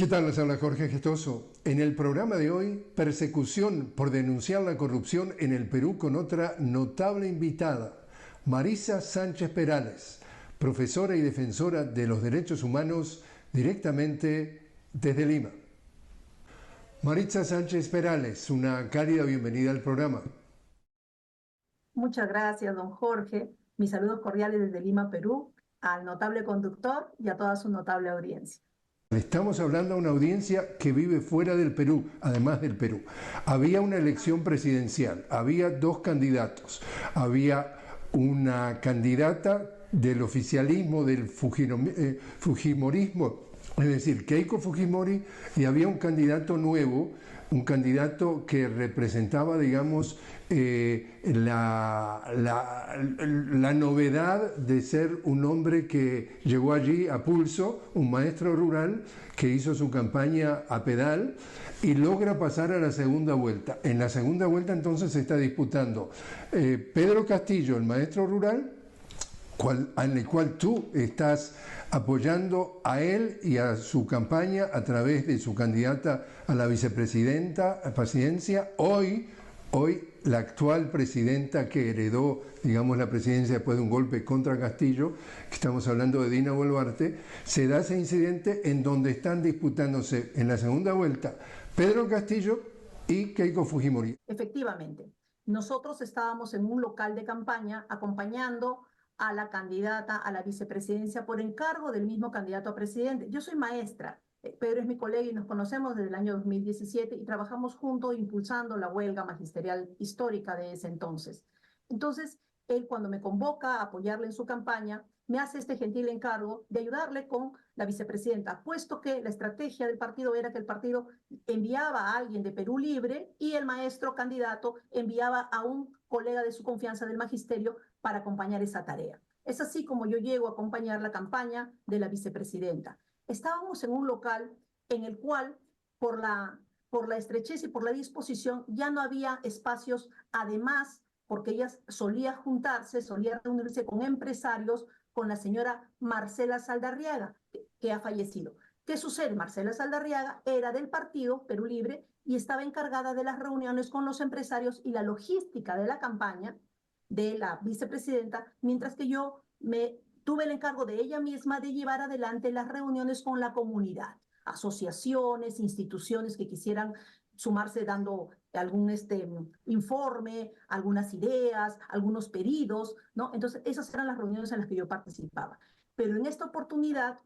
¿Qué tal? Les habla Jorge Gestoso. En el programa de hoy, persecución por denunciar la corrupción en el Perú con otra notable invitada, Maritza Sánchez Perales, profesora y defensora de los derechos humanos directamente desde Lima. Maritza Sánchez Perales, una cálida bienvenida al programa. Muchas gracias, don Jorge. Mis saludos cordiales desde Lima, Perú, al notable conductor y a toda su notable audiencia. Estamos hablando de una audiencia que vive fuera del Perú, además del Perú. Había una elección presidencial, había dos candidatos, había una candidata del oficialismo, del fujimorismo, es decir, Keiko Fujimori, y había un candidato nuevo, un candidato que representaba, digamos, la novedad de ser un hombre que llegó allí a pulso, un maestro rural que hizo su campaña a pedal y logra pasar a la segunda vuelta. En la segunda vuelta entonces se está disputando Pedro Castillo, el maestro rural, en el cual tú estás apoyando a él y a su campaña a través de su candidata a la presidencia. Hoy la actual presidenta que heredó, digamos, la presidencia después de un golpe contra Castillo, que estamos hablando de Dina Boluarte, se da ese incidente en donde están disputándose en la segunda vuelta Pedro Castillo y Keiko Fujimori. Efectivamente, nosotros estábamos en un local de campaña acompañando a la candidata a la vicepresidencia por encargo del mismo candidato a presidente. Yo soy maestra, Pedro es mi colega y nos conocemos desde el año 2017 y trabajamos juntos impulsando la huelga magisterial histórica de ese entonces. Entonces, él cuando me convoca a apoyarle en su campaña, me hace este gentil encargo de ayudarle con la vicepresidenta, puesto que la estrategia del partido era que el partido enviaba a alguien de Perú Libre y el maestro candidato enviaba a un colega de su confianza del magisterio para acompañar esa tarea. Es así como yo llego a acompañar la campaña de la vicepresidenta. Estábamos en un local en el cual, por la estrechez y por la disposición, ya no había espacios, además, porque ella solía juntarse, solía reunirse con empresarios, con la señora Marcela Saldarriaga, que ha fallecido. ¿Qué sucede? Marcela Saldarriaga era del partido Perú Libre y estaba encargada de las reuniones con los empresarios y la logística de la campaña de la vicepresidenta, mientras que yo tuve el encargo de ella misma de llevar adelante las reuniones con la comunidad, asociaciones, instituciones que quisieran sumarse dando algún informe, algunas ideas, algunos pedidos, ¿no? Entonces, esas eran las reuniones en las que yo participaba. Pero en esta oportunidad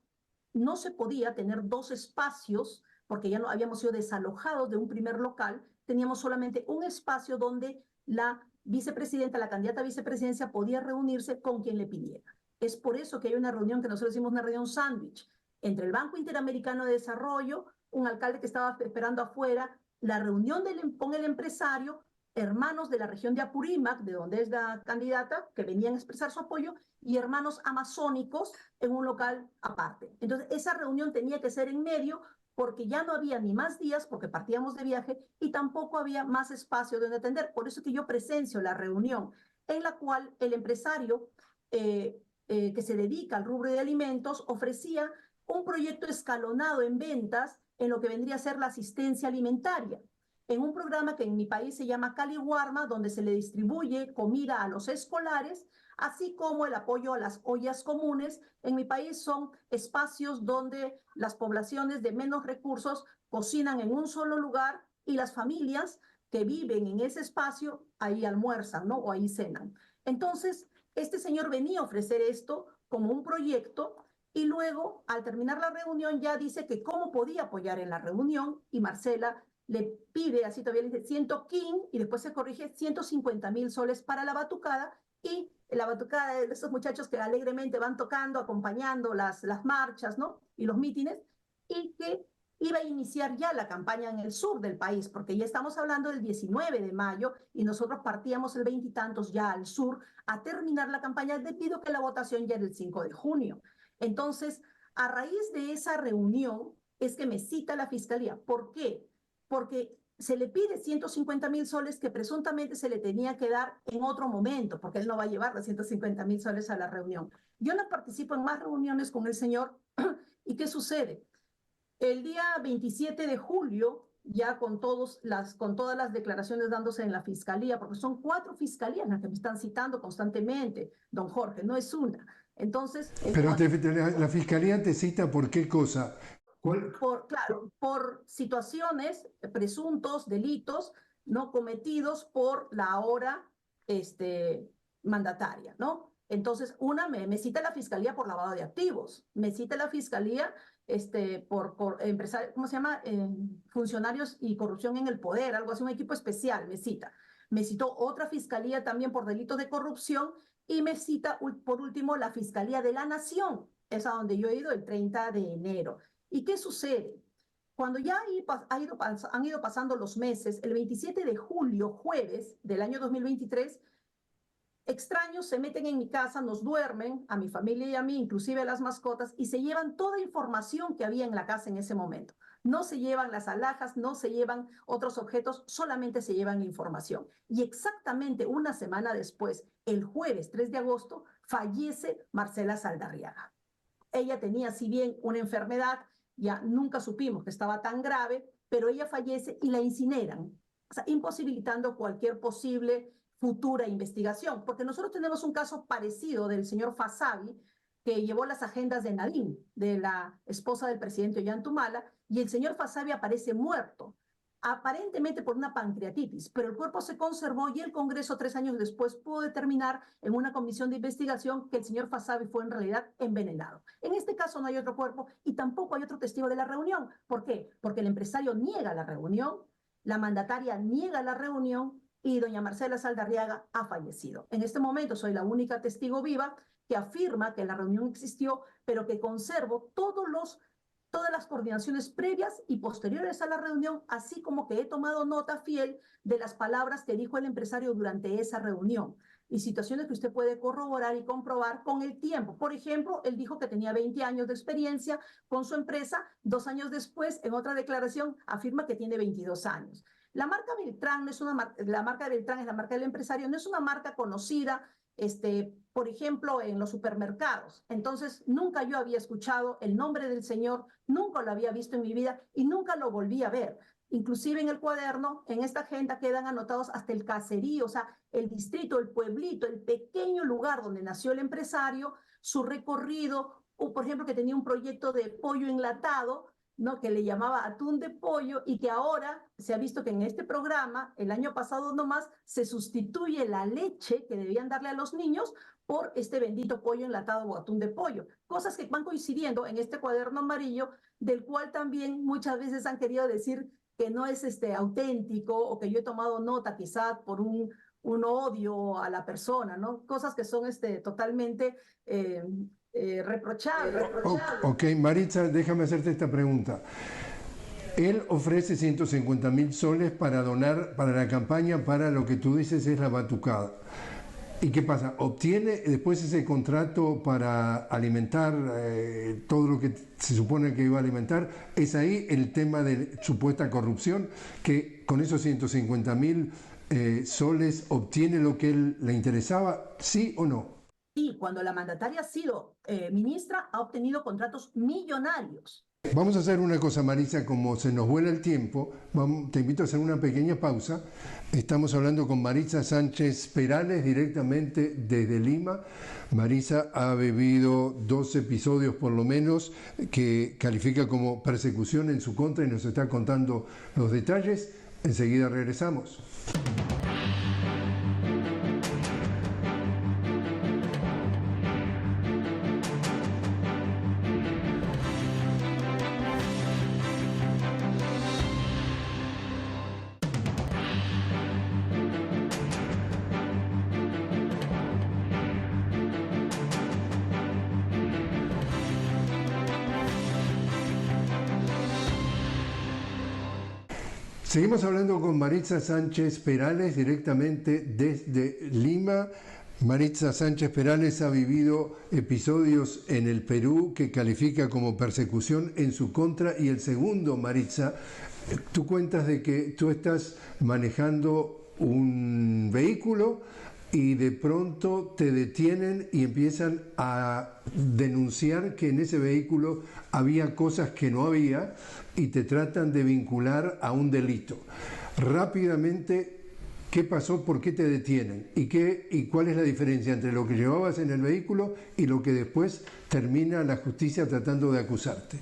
no se podía tener dos espacios, porque ya no habíamos sido desalojados de un primer local, teníamos solamente un espacio donde la vicepresidenta, la candidata a vicepresidencia, podía reunirse con quien le pidiera. Es por eso que hay una reunión que nosotros hicimos una reunión sándwich entre el Banco Interamericano de Desarrollo, un alcalde que estaba esperando afuera, la reunión con el empresario, hermanos de la región de Apurímac, de donde es la candidata, que venían a expresar su apoyo, y hermanos amazónicos en un local aparte. Entonces, esa reunión tenía que ser en medio porque ya no había ni más días, porque partíamos de viaje, y tampoco había más espacio donde atender. Por eso que yo presencio la reunión en la cual el empresario que se dedica al rubro de alimentos ofrecía un proyecto escalonado en ventas en lo que vendría a ser la asistencia alimentaria, en un programa que en mi país se llama Cali Warma, donde se le distribuye comida a los escolares, así como el apoyo a las ollas comunes. En mi país son espacios donde las poblaciones de menos recursos cocinan en un solo lugar y las familias que viven en ese espacio ahí almuerzan, ¿no? O ahí cenan. Entonces, este señor venía a ofrecer esto como un proyecto y luego, al terminar la reunión, ya dice que cómo podía apoyar en la reunión y Marcela le pide, así todavía le dice 115 y después se corrige 150,000 soles para la batucada y la batucada de esos muchachos que alegremente van tocando, acompañando las marchas, ¿no? Y los mítines, y que iba a iniciar ya la campaña en el sur del país, porque ya estamos hablando del 19 de mayo y nosotros partíamos el 20 y tantos ya al sur a terminar la campaña debido a que la votación ya era el 5 de junio. Entonces, a raíz de esa reunión es que me cita la fiscalía. ¿Por qué? Porque se le pide 150,000 soles que presuntamente se le tenía que dar en otro momento, porque él no va a llevar los 150,000 soles a la reunión. Yo no participo en más reuniones con el señor. ¿Y qué sucede? El día 27 de julio, ya con todas las declaraciones dándose en la fiscalía, porque son 4 fiscalías las que me están citando constantemente, don Jorge, no es una. Entonces, Pero la fiscalía te cita por qué cosa. Por situaciones, presuntos delitos no cometidos por la ahora mandataria, ¿no? Entonces, me cita la fiscalía por lavado de activos, me cita la fiscalía por ¿cómo se llama? Funcionarios y corrupción en el poder, algo así, un equipo especial me cita. Me citó otra fiscalía también por delitos de corrupción y me cita, por último, la Fiscalía de la Nación, es a donde yo he ido el 30 de enero. ¿Y qué sucede? Cuando ya han ido pasando los meses, el 27 de julio, jueves del año 2023, extraños se meten en mi casa, nos duermen, a mi familia y a mí, inclusive a las mascotas, y se llevan toda información que había en la casa en ese momento. No se llevan las alhajas, no se llevan otros objetos, solamente se llevan información. Y exactamente una semana después, el jueves 3 de agosto, fallece Marcela Saldarriaga. Ella tenía, si bien una enfermedad, ya nunca supimos que estaba tan grave, pero ella fallece y la incineran, o sea, imposibilitando cualquier posible futura investigación, porque nosotros tenemos un caso parecido del señor Fasabi, que llevó las agendas de Nadine, de la esposa del presidente Ollantumala, y el señor Fasabi aparece muerto, aparentemente por una pancreatitis, pero el cuerpo se conservó y el Congreso 3 años después pudo determinar en una comisión de investigación que el señor Fasabi fue en realidad envenenado. En este caso no hay otro cuerpo y tampoco hay otro testigo de la reunión. ¿Por qué? Porque el empresario niega la reunión, la mandataria niega la reunión y doña Marcela Saldarriaga ha fallecido. En este momento soy la única testigo viva que afirma que la reunión existió, pero que conservo todas las coordinaciones previas y posteriores a la reunión, así como que he tomado nota fiel de las palabras que dijo el empresario durante esa reunión y situaciones que usted puede corroborar y comprobar con el tiempo. Por ejemplo, él dijo que tenía 20 años de experiencia con su empresa, 2 años después, en otra declaración, afirma que tiene 22 años. La marca Beltrán no es la marca de Beltrán es la marca del empresario, no es una marca conocida, por ejemplo, en los supermercados. Entonces, nunca yo había escuchado el nombre del señor, nunca lo había visto en mi vida y nunca lo volví a ver. Inclusive en el cuaderno, en esta agenda quedan anotados hasta el caserío, o sea, el distrito, el pueblito, el pequeño lugar donde nació el empresario, su recorrido, o por ejemplo que tenía un proyecto de pollo enlatado, ¿no? Que le llamaba atún de pollo y que ahora se ha visto que en este programa, el año pasado nomás, se sustituye la leche que debían darle a los niños por este bendito pollo enlatado o atún de pollo. Cosas que van coincidiendo en este cuaderno amarillo, del cual también muchas veces han querido decir que no es auténtico o que yo he tomado nota quizás por un odio a la persona, ¿no? Cosas que son totalmente reprochables. Ok, Maritza, déjame hacerte esta pregunta. Él ofrece 150.000 soles para donar para la campaña para lo que tú dices es la batucada. ¿Y qué pasa? ¿Obtiene después ese contrato para alimentar todo lo que se supone que iba a alimentar? ¿Es ahí el tema de supuesta corrupción? ¿Que con esos 150.000 soles obtiene lo que él le interesaba? ¿Sí o no? Sí, cuando la mandataria ha sido ministra, ha obtenido contratos millonarios. Vamos a hacer una cosa, Marisa, como se nos vuela el tiempo, te invito a hacer una pequeña pausa. Estamos hablando con Maritza Sánchez Perales directamente desde Lima. Maritza ha vivido 2 episodios por lo menos que califica como persecución en su contra y nos está contando los detalles. Enseguida regresamos. Seguimos hablando con Maritza Sánchez Perales directamente desde Lima. Maritza Sánchez Perales ha vivido episodios en el Perú que califica como persecución en su contra y el segundo, Maritza, tú cuentas de que tú estás manejando un vehículo y de pronto te detienen y empiezan a denunciar que en ese vehículo había cosas que no había y te tratan de vincular a un delito. Rápidamente, ¿qué pasó? ¿Por qué te detienen? ¿Y cuál es la diferencia entre lo que llevabas en el vehículo y lo que después termina la justicia tratando de acusarte?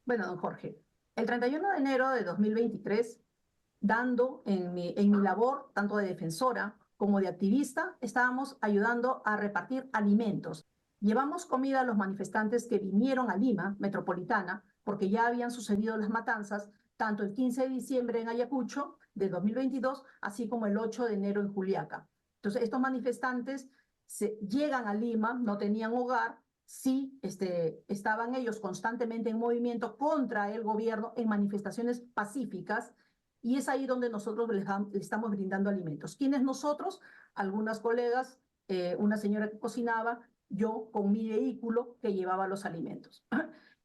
Bueno, don Jorge, el 31 de enero de 2023, dando en mi labor, tanto de defensora como de activista, estábamos ayudando a repartir alimentos. Llevamos comida a los manifestantes que vinieron a Lima, metropolitana, porque ya habían sucedido las matanzas, tanto el 15 de diciembre en Ayacucho de 2022, así como el 8 de enero en Juliaca. Entonces, estos manifestantes llegan a Lima, no tenían hogar, sí estaban ellos constantemente en movimiento contra el gobierno en manifestaciones pacíficas, y es ahí donde nosotros le estamos brindando alimentos. ¿Quiénes nosotros? Algunas colegas, una señora que cocinaba, yo con mi vehículo que llevaba los alimentos.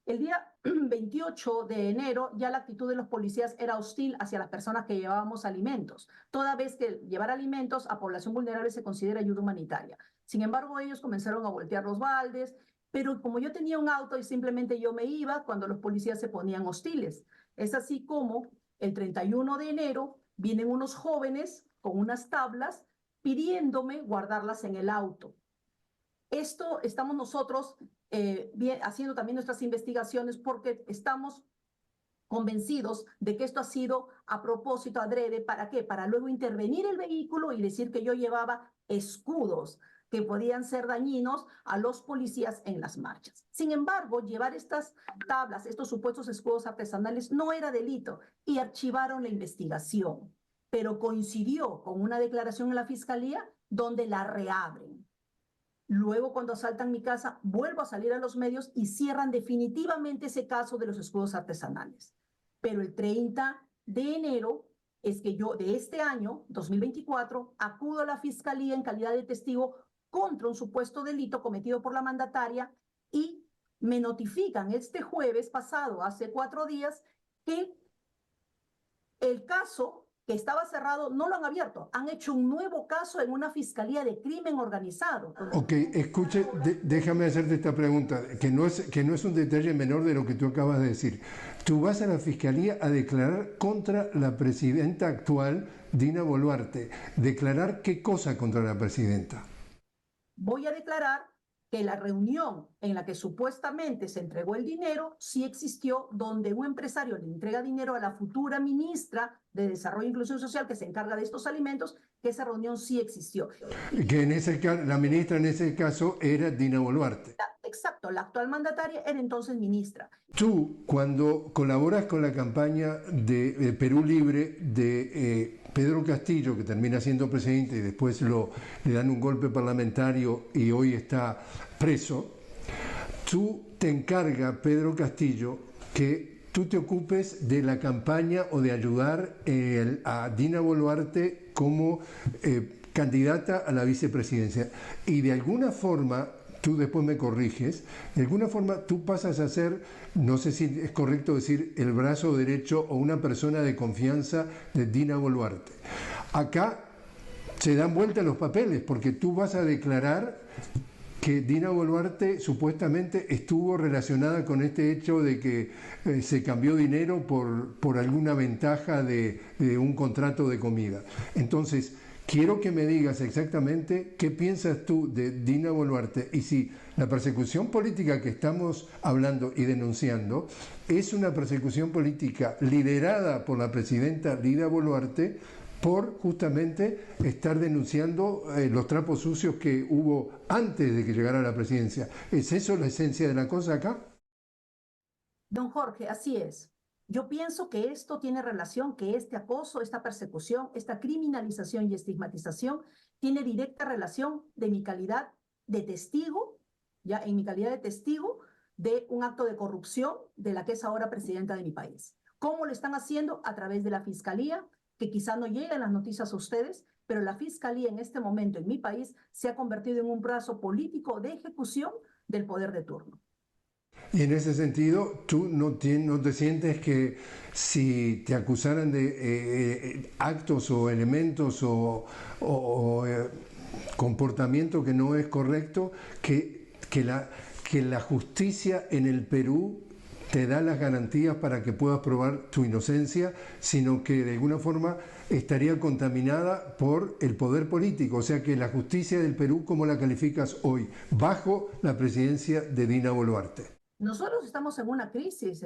El día 28 de enero ya la actitud de los policías era hostil hacia las personas que llevábamos alimentos, toda vez que llevar alimentos a población vulnerable se considera ayuda humanitaria. Sin embargo, ellos comenzaron a voltear los baldes, pero como yo tenía un auto y simplemente yo me iba cuando los policías se ponían hostiles. Es así como el 31 de enero vienen unos jóvenes con unas tablas pidiéndome guardarlas en el auto. Esto estamos nosotros haciendo también nuestras investigaciones porque estamos convencidos de que esto ha sido a propósito, adrede. ¿Para qué? Para luego intervenir el vehículo y decir que yo llevaba escudos que podían ser dañinos a los policías en las marchas. Sin embargo, llevar estas tablas, estos supuestos escudos artesanales, no era delito y archivaron la investigación, pero coincidió con una declaración en la fiscalía donde la reabren. Luego, cuando asaltan mi casa, vuelvo a salir a los medios y cierran definitivamente ese caso de los escudos artesanales. Pero el 30 de enero es que yo, de este año, 2024, acudo a la fiscalía en calidad de testigo contra un supuesto delito cometido por la mandataria y me notifican este jueves pasado, hace 4 días, que el caso que estaba cerrado no lo han abierto. Han hecho un nuevo caso en una fiscalía de crimen organizado. Ok, escuche, déjame hacerte esta pregunta, que no es un detalle menor de lo que tú acabas de decir. Tú vas a la fiscalía a declarar contra la presidenta actual, Dina Boluarte. ¿Declarar qué cosa contra la presidenta? Voy a declarar que la reunión en la que supuestamente se entregó el dinero sí existió, donde un empresario le entrega dinero a la futura ministra de Desarrollo e Inclusión Social que se encarga de estos alimentos, que esa reunión sí existió. Que en ese caso, la ministra en ese caso era Dina Boluarte. Exacto, la actual mandataria era entonces ministra. Tú, cuando colaboras con la campaña de Perú Libre de Pedro Castillo, que termina siendo presidente y después le dan un golpe parlamentario y hoy está preso, tú te encarga, Pedro Castillo, que tú te ocupes de la campaña o de ayudar a Dina Boluarte como candidata a la vicepresidencia. Y de alguna forma, tú después me corriges, de alguna forma tú pasas a ser, no sé si es correcto decir, el brazo derecho o una persona de confianza de Dina Boluarte. Acá se dan vuelta los papeles porque tú vas a declarar que Dina Boluarte supuestamente estuvo relacionada con este hecho de que se cambió dinero por alguna ventaja de un contrato de comida. Entonces, quiero que me digas exactamente qué piensas tú de Dina Boluarte y si la persecución política que estamos hablando y denunciando es una persecución política liderada por la presidenta Dina Boluarte por justamente estar denunciando los trapos sucios que hubo antes de que llegara a la presidencia. ¿Es eso la esencia de la cosa acá? Don Jorge, así es. Yo pienso que esto tiene relación, que este acoso, esta persecución, esta criminalización y estigmatización tiene directa relación de mi calidad de testigo, ya en mi calidad de testigo de un acto de corrupción de la que es ahora presidenta de mi país. ¿Cómo lo están haciendo? A través de la fiscalía, que quizá no lleguen las noticias a ustedes, pero la fiscalía en este momento en mi país se ha convertido en un brazo político de ejecución del poder de turno. Y en ese sentido, ¿tú no te sientes que si te acusaran de actos o elementos o comportamiento que no es correcto, que la justicia en el Perú te da las garantías para que puedas probar tu inocencia, sino que de alguna forma estaría contaminada por el poder político? O sea que la justicia del Perú, ¿cómo la calificas hoy, bajo la presidencia de Dina Boluarte? Nosotros estamos en una crisis,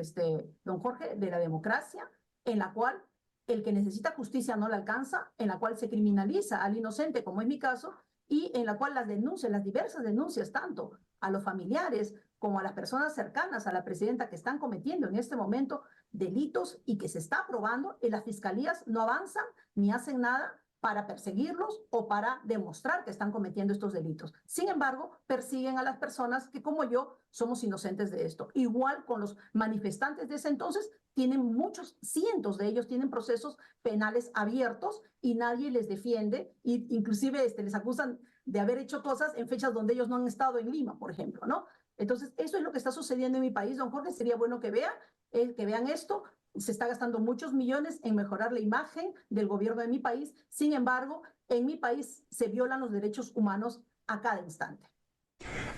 don Jorge, de la democracia, en la cual el que necesita justicia no la alcanza, en la cual se criminaliza al inocente, como es mi caso, y en la cual las denuncias, las diversas denuncias, tanto a los familiares como a las personas cercanas a la presidenta que están cometiendo en este momento delitos y que se está probando, y las fiscalías no avanzan ni hacen nada para perseguirlos o para demostrar que están cometiendo estos delitos. Sin embargo, persiguen a las personas que, como yo, somos inocentes de esto. Igual con los manifestantes de ese entonces, tienen muchos, cientos de ellos tienen procesos penales abiertos y nadie les defiende, e inclusive les acusan de haber hecho cosas en fechas donde ellos no han estado en Lima, por ejemplo, ¿no? Entonces, eso es lo que está sucediendo en mi país, don Jorge. Sería bueno que vean esto. Se está gastando muchos millones en mejorar la imagen del gobierno de mi país. Sin embargo, en mi país se violan los derechos humanos a cada instante.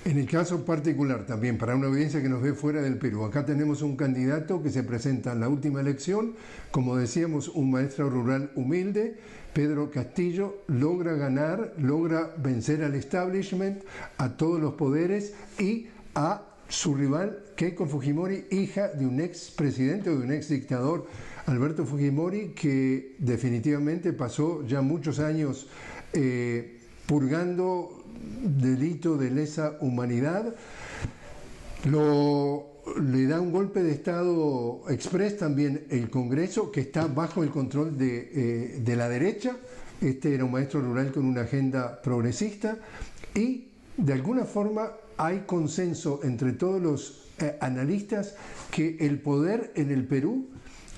En el caso particular también, para una audiencia que nos ve fuera del Perú, acá tenemos un candidato que se presenta en la última elección, como decíamos, un maestro rural humilde, Pedro Castillo, logra ganar, logra vencer al establishment, a todos los poderes y a su rival, Keiko Fujimori, hija de un ex presidente o de un ex dictador, Alberto Fujimori, que definitivamente pasó ya muchos años purgando delito de lesa humanidad. Le da un golpe de Estado express también el Congreso, que está bajo el control de la derecha. Este era un maestro rural con una agenda progresista y de alguna forma hay consenso entre todos los analistas que el poder en el Perú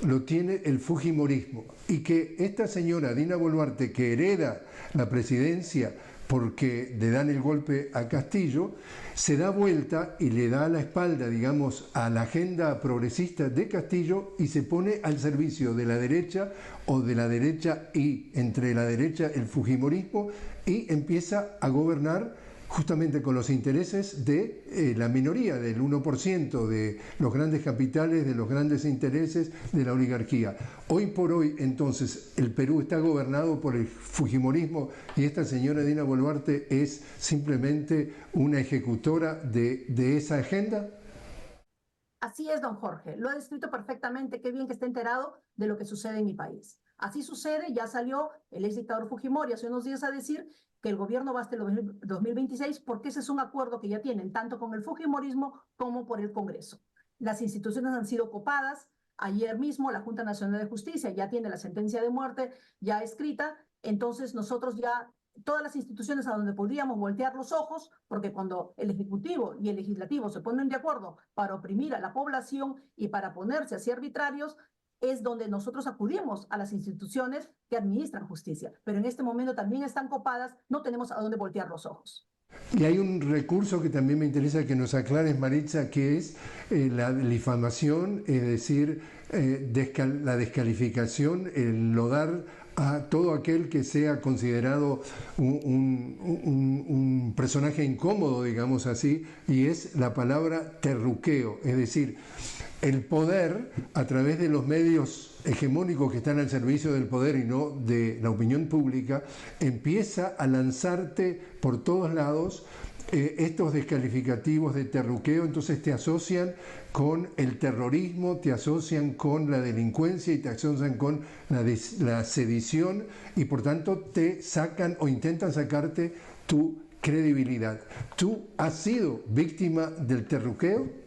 lo tiene el fujimorismo y que esta señora Dina Boluarte, que hereda la presidencia porque le dan el golpe a Castillo, se da vuelta y le da la espalda, digamos, a la agenda progresista de Castillo y se pone al servicio de la derecha o de la derecha y entre la derecha el fujimorismo y empieza a gobernar justamente con los intereses de la minoría, del 1%, de los grandes capitales, de los grandes intereses de la oligarquía. Hoy por hoy, entonces, el Perú está gobernado por el fujimorismo y esta señora Dina Boluarte es simplemente una ejecutora de esa agenda. Así es, don Jorge. Lo ha descrito perfectamente. Qué bien que esté enterado de lo que sucede en mi país. Así sucede. Ya salió el ex dictador Fujimori hace unos días a decir que el gobierno va hasta el 2026 porque ese es un acuerdo que ya tienen tanto con el fujimorismo como por el Congreso. Las instituciones han sido copadas. Ayer mismo la Junta Nacional de Justicia ya tiene la sentencia de muerte ya escrita. Entonces nosotros ya, todas las instituciones a donde podríamos voltear los ojos, porque cuando el Ejecutivo y el Legislativo se ponen de acuerdo para oprimir a la población y para ponerse así arbitrarios, es donde nosotros acudimos a las instituciones que administran justicia. Pero en este momento también están copadas, no tenemos a dónde voltear los ojos. Y hay un recurso que también me interesa que nos aclares, Maritza, que es la difamación, es decir, la descalificación, el lodar a todo aquel que sea considerado un personaje incómodo, digamos así, y es la palabra terruqueo, es decir, el poder, a través de los medios hegemónicos que están al servicio del poder y no de la opinión pública, empieza a lanzarte por todos lados estos descalificativos de terruqueo, entonces te asocian con el terrorismo, te asocian con la delincuencia y te asocian con la sedición y por tanto te sacan o intentan sacarte tu credibilidad. ¿Tú has sido víctima del terruqueo?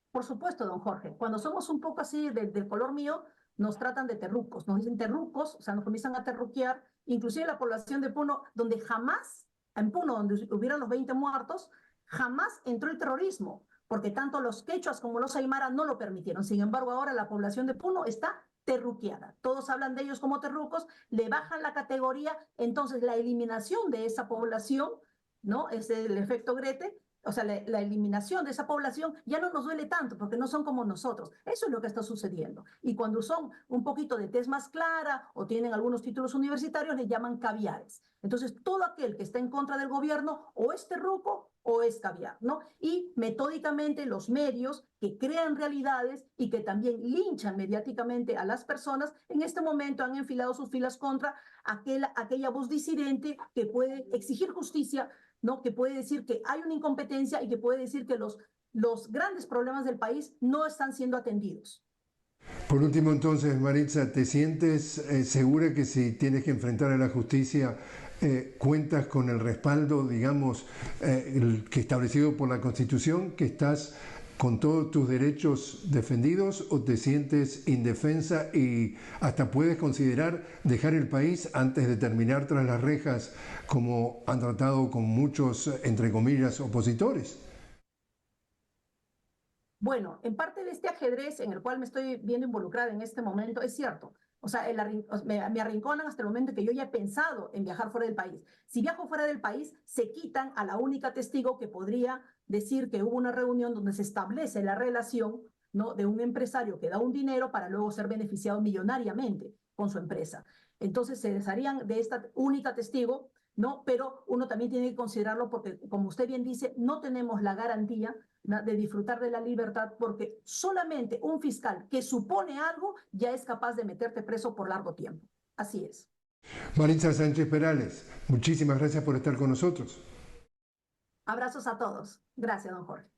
Por supuesto, don Jorge, cuando somos un poco así del color mío, nos tratan de terrucos, nos dicen terrucos, o sea, nos comienzan a terruquear, inclusive la población de Puno, donde jamás, en Puno, donde hubieran los 20 muertos, jamás entró el terrorismo, porque tanto los quechuas como los aymaras no lo permitieron. Sin embargo, ahora la población de Puno está terruqueada. Todos hablan de ellos como terrucos, le bajan la categoría, entonces la eliminación de esa población, ¿no? Es el efecto Grete, o sea, la eliminación de esa población ya no nos duele tanto porque no son como nosotros. Eso es lo que está sucediendo. Y cuando son un poquito de tez más clara o tienen algunos títulos universitarios, les llaman caviares. Entonces, todo aquel que está en contra del gobierno o es terruco o es caviar, ¿no? Y metódicamente los medios que crean realidades y que también linchan mediáticamente a las personas, en este momento han enfilado sus filas contra aquella voz disidente que puede exigir justicia, ¿no? Que puede decir que hay una incompetencia y que puede decir que los grandes problemas del país no están siendo atendidos. Por último, entonces, Maritza, ¿te sientes segura que si tienes que enfrentar a la justicia cuentas con el respaldo, digamos, que establecido por la Constitución, que estás con todos tus derechos defendidos, o te sientes indefensa y hasta puedes considerar dejar el país antes de terminar tras las rejas, como han tratado con muchos, entre comillas, opositores? Bueno, en parte de este ajedrez en el cual me estoy viendo involucrada en este momento, es cierto. O sea, me arrinconan hasta el momento que yo ya he pensado en viajar fuera del país. Si viajo fuera del país, se quitan a la única testigo que podría decir que hubo una reunión donde se establece la relación, ¿no?, de un empresario que da un dinero para luego ser beneficiado millonariamente con su empresa. Entonces se desharían de esta única testigo, ¿no? Pero uno también tiene que considerarlo porque, como usted bien dice, no tenemos la garantía de disfrutar de la libertad porque solamente un fiscal que supone algo ya es capaz de meterte preso por largo tiempo. Así es. Maritza Sánchez Perales, muchísimas gracias por estar con nosotros. Abrazos a todos. Gracias, don Jorge.